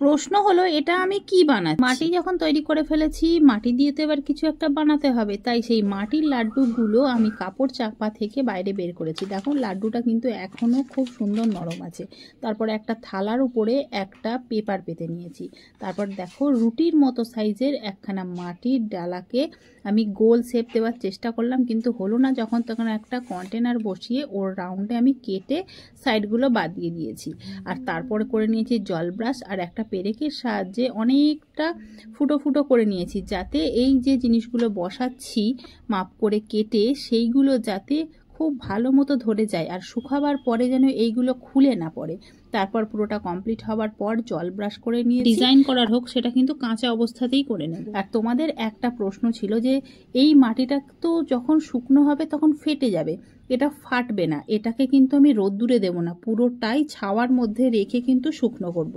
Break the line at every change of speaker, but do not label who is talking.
প্রশ্ন হলো এটা আমি কি বানাচ্ছি। মাটি যখন তৈরি করে ফেলেছি, মাটি দিয়ে তো এবার কিছু একটা বানাতে হবে, তাই সেই মাটির লাড্ডুগুলো আমি কাপড় চাপা থেকে বাইরে বের করেছি। দেখো লাড্ডুটা কিন্তু এখনো খুব সুন্দর নরম আছে। তারপর একটা থালার উপরে একটা পেপার পেতে নিয়েছি। তারপর দেখো রুটির মতো সাইজের একখানা মাটির ডালাকে আমি গোল শেপ দেওয়ার চেষ্টা করলাম, কিন্তু হলো না। যখন তখন একটা কন্টেনার বসিয়ে ওর রাউন্ডে আমি কেটে সাইডগুলো বাদ দিয়ে দিয়েছি। আর তারপরে করে নিয়েছি জল ব্রাশ আর একটা পেরেকের সাহায্যে অনেকটা ফুটো ফুটো করে নিয়েছি, যাতে এই যে জিনিসগুলো বসাচ্ছি মাপ করে কেটে, সেইগুলো যাতে খুব ভালো মতো ধরে যায় আর শুকাবার পরে যেন এইগুলো খুলে না পড়ে। তারপর পুরোটা কমপ্লিট হওয়ার পর জল ব্রাশ করে নিয়ে ডিজাইন করার হোক, সেটা কিন্তু কাঁচা অবস্থাতেই করে নেব। আর তোমাদের একটা প্রশ্ন ছিল যে এই মাটিটা তো যখন শুকনো হবে তখন ফেটে যাবে, এটা ফাটবে না। এটাকে কিন্তু আমি রোদ্দুরে দেব না, পুরোটাই ছাওয়ার মধ্যে রেখে কিন্তু শুকনো করব।